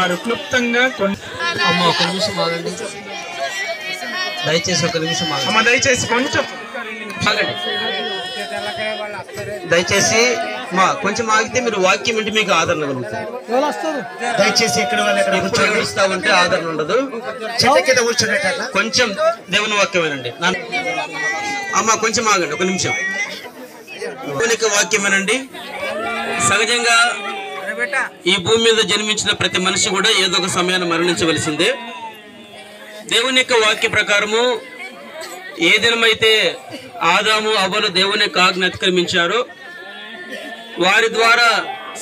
వారు క్లుప్తంగా అమ్మ ఒక నిమిషం ఆగండి, దయచేసి ఒక నిమిషం అమ్మ దయచేసి కొంచెం ఆగండి, దయచేసి మా కొంచెం ఆగితే మీరు వాక్యం వింటే మీకు ఆదరణ కలుగుతుంది. దయచేసి ఇక్కడ కూర్చోడిస్తా ఉంటే ఆదరణ ఉండదు. కొంచెం దేవుని వాక్యం వినండి. అమ్మ కొంచెం ఆగండి, ఒక నిమిషం. దేవుని వాక్యం వినండి. సహజంగా ఈ భూమి మీద జన్మించిన ప్రతి మనిషి కూడా ఏదో ఒక సమయాన్ని మరణించవలసిందే. దేవుని యొక్క వాక్య ప్రకారము ఏ దినమైతే ఆదాము అవ్వలు దేవుని యొక్క ఆజ్ఞ అతిక్రమించారో వారి ద్వారా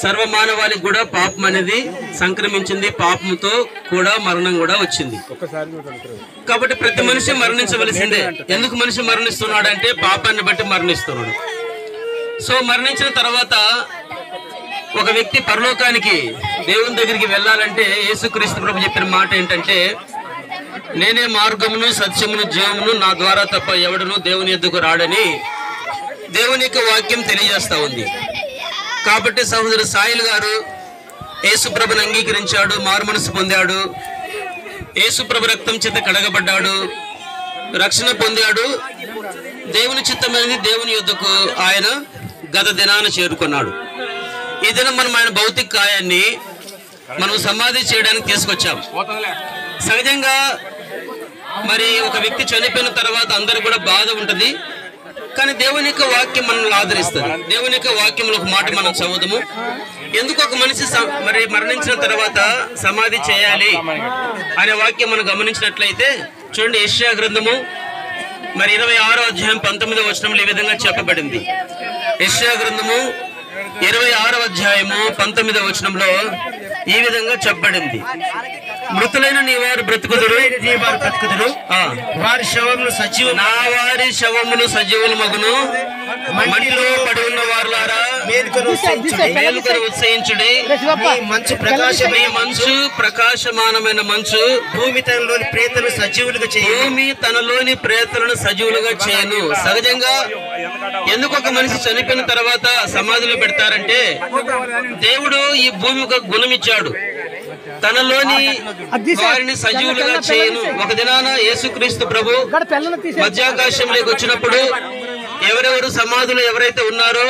సర్వమానవాళికి కూడా పాపం అనేది సంక్రమించింది. పాపంతో కూడా మరణం కూడా వచ్చింది. కాబట్టి ప్రతి మనిషి మరణించవలసిందే. ఎందుకు మనిషి మరణిస్తున్నాడు అంటే పాపాన్ని బట్టి మరణిస్తున్నాడు. సో మరణించిన తర్వాత ఒక వ్యక్తి పరలోకానికి దేవుని దగ్గరికి వెళ్ళాలంటే యేసుక్రీస్తు ప్రభు చెప్పిన మాట ఏంటంటే, నేనే మార్గమును సత్యమును జీవమును, నా ద్వారా తప్ప ఎవడును దేవుని యొద్దకు రాడని దేవుని యొక్క వాక్యం తెలియజేస్తా ఉంది. కాబట్టి సహోదరు సాయిల్ గారు యేసుప్రభుని అంగీకరించాడు, మారుమనసు పొందాడు, యేసుప్రభు రక్తం చేత కడగబడ్డాడు, రక్షణ పొందాడు. దేవుని చిత్తమైనది దేవుని యొద్దకు ఆయన గత దినాన చేరుకున్నాడు. ఈ దినం మనం ఆయన భౌతిక కాయాన్ని మనం సమాధి చేయడానికి తీసుకొచ్చాం. సహజంగా మరి ఒక వ్యక్తి చనిపోయిన తర్వాత అందరికి కూడా బాధ ఉంటుంది. కానీ దేవుని యొక్క వాక్యం మనల్ని ఆదరిస్తుంది. దేవుని యొక్క వాక్యంలో ఒక మాట మనం చదువుదాము. ఎందుకు ఒక మనిషి మరి మరణించిన తర్వాత సమాధి చేయాలి అనే వాక్యం మనం గమనించినట్లయితే చూడండి, యెషయా గ్రంథము మరి 26వ అధ్యాయం 19వ వచనంలో ఈ విధంగా చెప్పబడింది. యెషయా గ్రంథము 26వ అధ్యాయము 19వ వచనంలో ఈ విధంగా చెప్పబడింది, మృతులైన నీ వారు బ్రతుకుదురు, వారి శవములు సజీవ, నా వారి శవములు సజీవుల మగును, మట్టిలో పడి ఉన్న వారులారా మేలుకొని ఉత్సహించుడి. మీ మంచు ప్రకాశమానమైన మంచు భూమి తనలోని ప్రేతలను సజీవులుగా చేయు. భూమి తనలోని ప్రేతలను సజీవులుగా చేయను. సహజంగా ఎందుకు ఒక మనిషి చనిపోయిన తర్వాత సమాధిలో పెడతారంటే, దేవుడు ఈ భూమి ఒక గుణం ఇచ్చాడు, తనలోని వారిని సజీవులుగా చేయను. ఒక దినాన యేసుక్రీస్తు ప్రభు మధ్యాకాశంలోకి వచ్చినప్పుడు ఎవరెవరు సమాధులు ఎవరైతే ఉన్నారో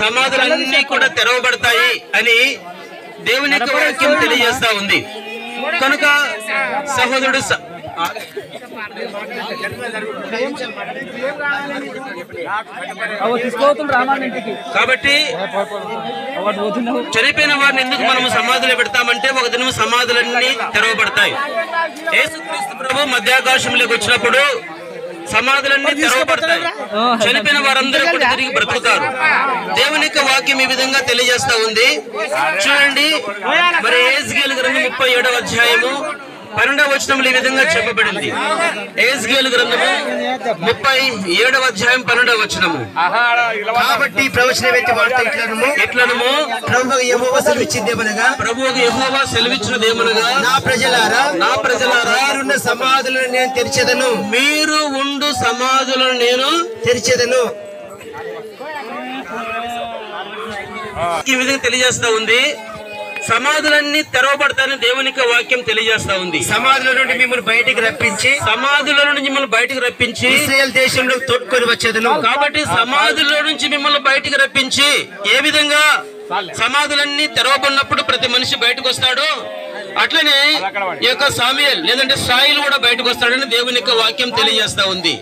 సమాధులన్నీ కూడా తెరవబడతాయి అని దేవుని యొక్క వాక్యం తెలియజేస్తా ఉంది. కనుక సహోదరుడు కాబట్టి చనిపోయిన వారిని ఎందుకు మనము సమాధులు పెడతామంటే ఒక దినం సమాధులన్నీ తెరవబడతాయి. యేసుక్రీస్తు ప్రభు మధ్యాకాశంలోకి వచ్చినప్పుడు సమాధులన్నీ తెరవబడతాయి. చనిపోయిన వారందరూ కూడా తిరిగి బ్రతుకుతారు. దేవుని యొక్క వాక్యం ఈ విధంగా తెలియజేస్తా ఉంది. చూడండి, మరి యెహెజ్కేలు గ్రంథం 37వ అధ్యాయము 12వ వచనంలో ఈ విధంగా చెప్పబడింది. యెహెజ్కేలు గ్రంథము 37వ అధ్యాయం 12వ వచనము, కాబట్టి ప్రవచనం ఎట్లనము ప్రభువు యెహోవా సెలవిచ్చినదేమనగా, ప్రభువు యెహోవా సెలవిచ్చినదేమనగా, నా ప్రజలారా మీరున్న సమాధులను నేను తెరిచెదను, మీరు ఉండు సమాధులను నేను తెరిచెదను. ఈ విధంగా తెలియజేస్తా ఉంది. సమాధులన్నీ తెరవబడతాయని దేవుని యొక్క వాక్యం తెలియజేస్తా ఉంది. సమాధుల నుండి మిమ్మల్ని బయటికి రప్పించి, ఇశ్రాయేలు దేశంలో తోడ్కొని వచ్చేదను. కాబట్టి సమాధుల నుంచి మిమ్మల్ని బయటికి రప్పించి, ఏ విధంగా సమాధులన్నీ తెరవబడినప్పుడు ప్రతి మనిషి బయటకు వస్తాడో అట్లనే ఈ యొక్క సామ్యూయల్ లేదంటే సాయిల్ కూడా బయటకు వస్తాడని దేవుని యొక్క వాక్యం తెలియజేస్తా ఉంది.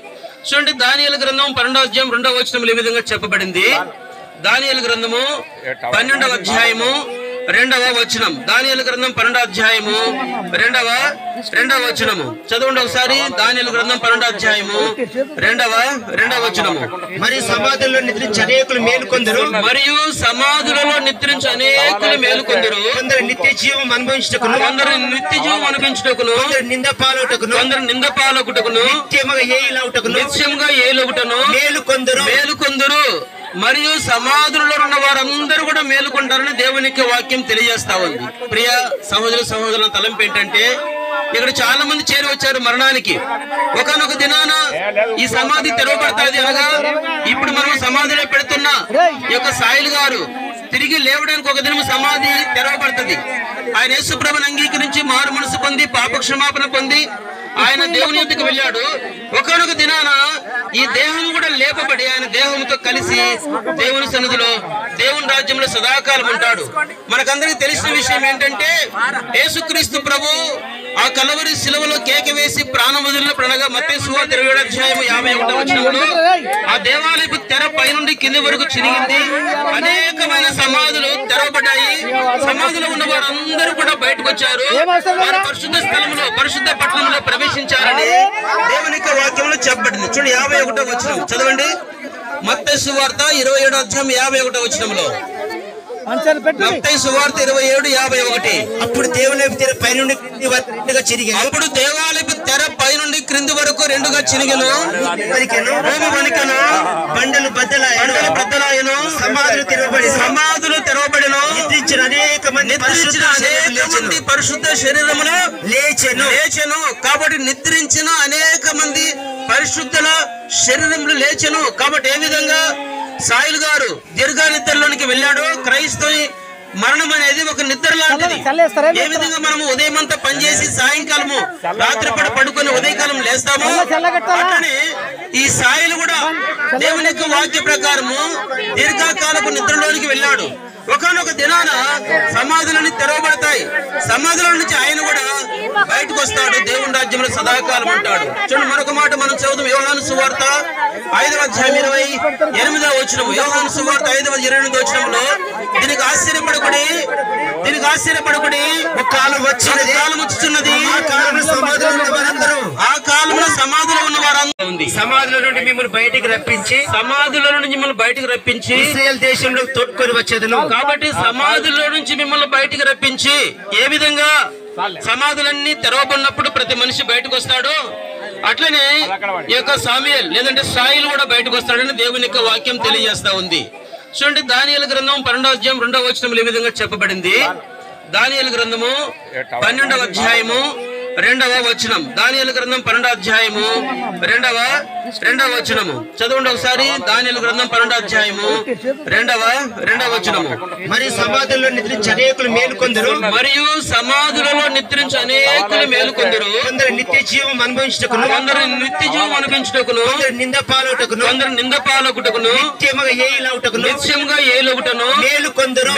చూడండి, దానియేలు గ్రంథం 12వ అధ్యాయం 2వ వచనంలో ఈ విధంగా చెప్పబడింది. దానియేలు గ్రంథము 12వ అధ్యాయము 2వ వచనం. దానియేలు గ్రంథం 12వ అధ్యాయము 2వ వచనము చదవండి ఒకసారి. దానియేలు గ్రంథం 12వ అధ్యాయము 2వ వచనము. మరియు సమాధుల్లో నిద్రించి అనేకులు మేలుకొందరు, కొందరు నిత్య జీవం అనుభవించుటకును, నింద పాలొకటకును, నిత్యముగా ఏలవుటను మేలుకొందరు. మరియు సమాధులలో ఉన్న వారందరూ కూడా మేలుకుంటారని దేవుని యొక్క వాక్యం తెలియజేస్తా ఉంది. ప్రియ సహోదరుల తలంపు ఏంటంటే, ఇక్కడ చాలా మంది చేరి వచ్చారు మరణానికి. ఒకనొక దినాన ఈ సమాధి తెరవబడతాది అనగా ఇప్పుడు మనం సమాధిలో పెడుతున్న ఈ యొక్క సాయిల్ గారు తిరిగి లేవడానికి ఒక దినం సమాధి తెరవబడుతుంది. ఆయన యేసుప్రభుని అంగీకరించి మారు మనసు పొంది పాప క్షమాపణ పొంది ఆయన దేవుని యొద్దకు వెళ్ళాడు. ఒకనొక దినాన ఈ దేహం కూడా లేపబడి ఆయన దేహంతో కలిసి దేవుని సన్నిధిలో దేవుని రాజ్యంలో సదాకాలం ఉంటాడు. మనకందరికి తెలిసిన విషయం ఏంటంటే యేసుక్రీస్తు ప్రభు ఆ కలవరి శిలువలో కేక వేసి ప్రాణం వదిలిన ప్రణగా మత్తయి సువార్త 27:51 ఆ దేవాలయపు తెర పైనుండి కింది వరకు చిరిగింది. అనేకమైన సమాధులు తెరవబడ్డాయి. సమాధిలో ఉన్న వారందరూ కూడా బయటకు వచ్చారు. వారు పరిశుద్ధ స్థలంలో పరిశుద్ధ పట్టణంలో ప్రవేశించారని దేవుని యొక్క వాక్యంలో చెప్పబడింది. చూడండి 51వ వచనం చదవండి. మత్తయి సువార్త 27:51 మత్తయి సువార్త 27:51 అప్పుడు దేవాలయపు తెర పైనుండి చిరిగి అప్పుడు దేవాలయపు తెర పైనుండి క్రింది వరకు రెండుగా చిరిగెను. భూమి వణికెను, బండలు బద్దలాయెను, సమాధులు తెరవబడెను. నిద్రించిన అనేక మంది పరిశుద్ధ శరీరములు లేచెను. కాబట్టి నిద్రించిన అనేక మంది పరిశుద్ధుల శరీరములు లేచెను. కాబట్టి ఏ విధంగా సాయిల్ గారు దీర్ఘ నిద్రలోనికి వెళ్ళాడు. క్రైస్తవ మరణం అనేది ఒక నిద్ర లాంటిది. ఏ విధంగా మనము ఉదయం అంతా పనిచేసి సాయంకాలము రాత్రిపూట పడుకొని ఉదయకాలం లేస్తాము, అట్లనే ఈ సాయిలు కూడా దేవుని యొక్క వాక్య ప్రకారము దీర్ఘకాలపు నిద్రలోనికి వెళ్ళాడు. ఒకనొక దినాన సమాధులన్నీ తెరవబడతాయి. సమాధుల నుంచి ఆయన కూడా బయటకు వస్తాడు, దేవుని రాజ్యంలో సదాకాలం ఉంటాడు. చూడండి మరొక మాట మనం చదువుతాం. యోహాను సువార్త 5:28 యోహాను సువార్త 5:28 దీనికి ఆశ్చర్యపడకుడి ఒక కాలం వచ్చినది, కాలం వచ్చుచున్నది, ఆ కాలంలో సమాధిలో ఉన్న వారందరూ ఉంది. సమాధుల నుండి మిమ్మల్ని బయటికి రప్పించి ఇశ్రాయేలు దేశంలో తోడ్కొని వచ్చేదను. కాబట్టి సమాధుల్లో నుంచి మిమ్మల్ని బయటికి రప్పించి ఏ విధంగా సమాధులన్నీ తెరవబడినప్పుడు ప్రతి మనిషి బయటకు వస్తాడు, అట్లనే ఈ యొక్క సామ్యూయల్ లేదంటే సాయిల్ కూడా బయటకు వస్తాడని దేవుని యొక్క వాక్యం తెలియజేస్తా ఉంది. చూడండి దానియేలు గ్రంథం 12:2 ఈ విధంగా చెప్పబడింది. దానియేలు గ్రంథము 12:2 దానియేలు గ్రంథం 12:2 చదవండి ఒకసారి. దానియేలు గ్రంథం 12:2 మరియు సమాధుల్లో నిద్రించి అనేకులు మేలుకొందరు, కొందరు నిత్య జీవం అనుభవించుటకును, నింద పాలొకటకును, నిత్యముగా ఏలవుటను మేలుకొందరు.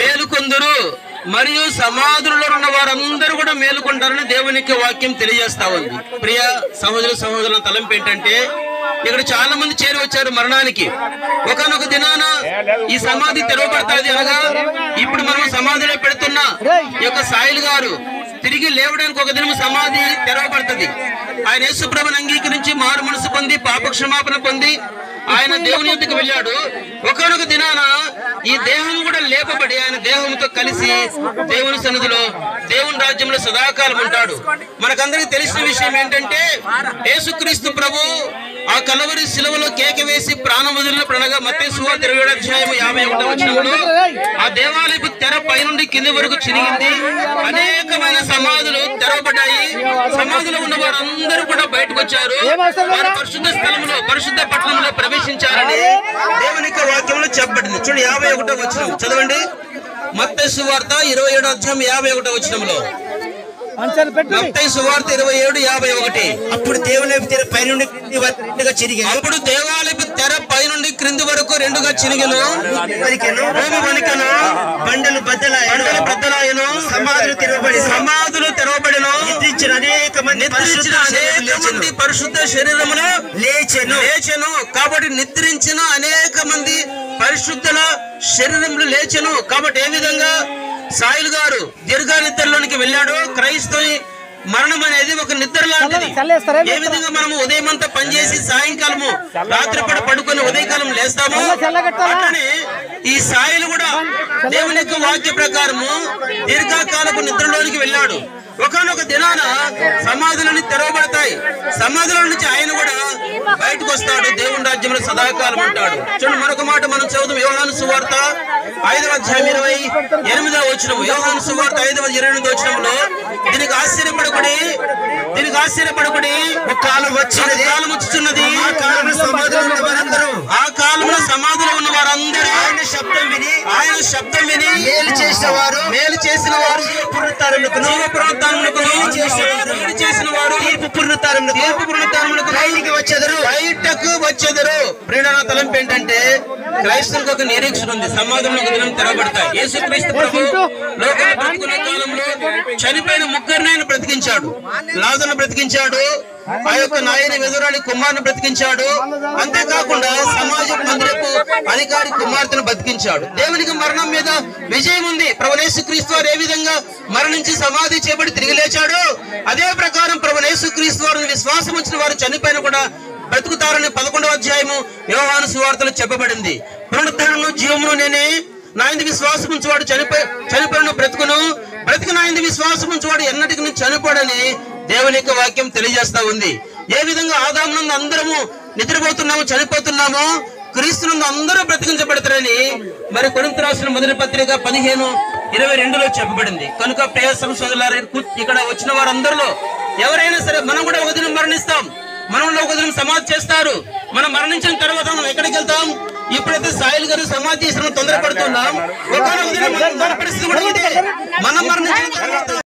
మరియు సమాధులలో ఉన్న వారందరూ కూడా మేలుకుంటారని దేవుని యొక్క వాక్యం తెలియజేస్తా ఉంది. ప్రియ సహోదరుల తలంపు ఏంటంటే ఇక్కడ చాలా మంది చేరి వచ్చారు మరణానికి. ఒకనొక దినాన ఈ సమాధి తెరవబడతాది అనగా ఇప్పుడు మనం సమాధిలో పెడుతున్న ఈ యొక్క సాయిల్ గారు తిరిగి లేవడానికి ఒక దినం సమాధి తెరవబడుతుంది. ఆయన యేసుప్రభుని అంగీకరించి మారు మనసు పొంది పాప క్షమాపణ పొంది ఆయన దేవుని యొద్దకు వెళ్ళాడు. ఒకనొక దినాన ఈ దేహం కూడా లేపబడి ఆయన దేహంతో కలిసి దేవుని సన్నిధిలో దేవుని రాజ్యంలో సదాకాలం ఉంటాడు. మనకందరికి తెలిసిన విషయం ఏంటంటే యేసుక్రీస్తు ప్రభు ఆ కలవరి శిలువలో కేక వేసి ప్రాణం వదిలిన ప్రణగా మత్తయి సువార్త 27:51 ఆ దేవాలయపు తెర పైనుండి కింది వరకు చిరిగింది. అనేకమైన సమాధులు తెరవబడ్డాయి. సమాధిలో ఉన్న వారందరూ కూడా బయటకు వచ్చారు. వారు పరిశుద్ధ స్థలంలో పరిశుద్ధ పట్టణంలో ప్రవేశించారని దేవుని యొక్క వాక్యంలో చెప్పబడింది. చూడండి 51వ వచనం చదవండి. మత్తయి సువార్త 27:51 మత్తయి సువార్త 27:51 అప్పుడు దేవాలయపు తెర పైనుండి చిరిగి క్రింది వరకు రెండుగా చిరిగెను, భూమి వణికెను, బండలు బద్దలాయెను, సమాధులు తెరవబడెను. నిద్రించిన అనేక మంది పరిశుద్ధ శరీరములు లేచెను. కాబట్టి నిద్రించిన అనేక మంది పరిశుద్ధుల శరీరములు లేచెను. కాబట్టి ఏ విధంగా సాయిల్ గారు దీర్ఘ నిద్రలోనికి వెళ్ళాడు. క్రైస్తవ మరణం అనేది ఒక నిద్ర లాంటిది. ఏ విధంగా మనము ఉదయం అంతా పనిచేసి సాయంకాలము రాత్రిపూట పడుకొని ఉదయకాలం లేస్తాము, అట్లనే ఈ సాయిలు కూడా దేవుని యొక్క వాక్య ప్రకారము దీర్ఘకాలపు నిద్రలోనికి వెళ్ళాడు. ఒకనొక దినాన సమాధులన్నీ తెరవబడతాయి. సమాధుల నుంచి ఆయన కూడా బయటకు వస్తాడు, దేవుని రాజ్యంలో సదాకాలం ఉంటాడు. చూడండి మరొక మాట మనం చదువుతాం. యోహాను సువార్త 5:28 యోహాను సువార్త 5:28 దీనికి ఆశ్చర్యపడకుడి, దీనికి ఆశ్చర్యపడకుడి. ఒక కాలం వచ్చినది, కాలం వచ్చుచున్నది. ఆ కాలంలో సమాధిలో ఉన్న వారందరూ, ఆ కాలంలో సమాధిలో ఉన్న వారందరూ ఆయన శబ్దం విని మేలు చేసిన వారు జీవ పునరుత్థానమునకు చేసిన వారు తీర్పు పునరుత్థానమునకు బయటకు వచ్చెదరు. ప్రేరణ తలంపు ఏంటంటే క్రైస్తవులకు ఒక నిరీక్షణ ఉంది, సమాధంలో ఒక దినం తెరబడతాయి. యేసుక్రీస్తు ప్రభు లోకంలో బ్రతుకున్న కాలంలో చనిపోయిన ముగ్గురిని ఆయన బ్రతికించాడు. లాజరును బ్రతికించాడు, ఆ యొక్క నాయని వెదురాని కుమారుని బ్రతికించాడు. అంతేకాకుండా సమాజ మందిరపు అధికారి కుమార్తెను బ్రతికించాడు. దేవునికి మరణం మీద విజయం ఉంది. ప్రభువు యేసుక్రీస్తు వారు ఏ విధంగా మరణించి సమాధి చేయబడి తిరిగి లేచాడు, అదే ప్రకారం ప్రభువు యేసుక్రీస్తు వారిని విశ్వాసం వచ్చిన వారు చనిపోయిన కూడా బ్రతుకుతారని 11వ అధ్యాయము యోహాను సువార్తలో చెప్పబడింది. పునరుద్ధరణను జీవమును నేనే, నా యందు విశ్వాసం ఉంచువాడు చనిపోయిన బ్రతికి నా యందు విశ్వాసం ఉంచువాడు ఎన్నటికి చనిపోడని దేవుని యొక్క వాక్యం తెలియజేస్తా ఉంది. ఏ విధంగా ఆదాము నందు అందరము నిద్రపోతున్నాము, చనిపోతున్నామో, క్రీస్తునందు అందరూ బ్రతికించబడతారని మరి కొరింథీ రాసిన మొదటి పత్రిక 15:22లో చెప్పబడింది. కనుక ప్రియ సహోదరులారా, ఇక్కడ వచ్చిన వారందరిలో ఎవరైనా సరే మనం కూడా ఒక దినం మరణిస్తాం, మనలో ఒక దినం సమాధి చేస్తారు. మనం మరణించిన తర్వాత మనం ఎక్కడికి వెళ్తాం? ఇప్పుడైతే సాయిల్ గారు సమాధి చేసిన తొందరపడుతున్నాం, ఒకనొక దినం మన పరిస్థితి కూడా ఇదే. మనం మరణించిన తర్వాత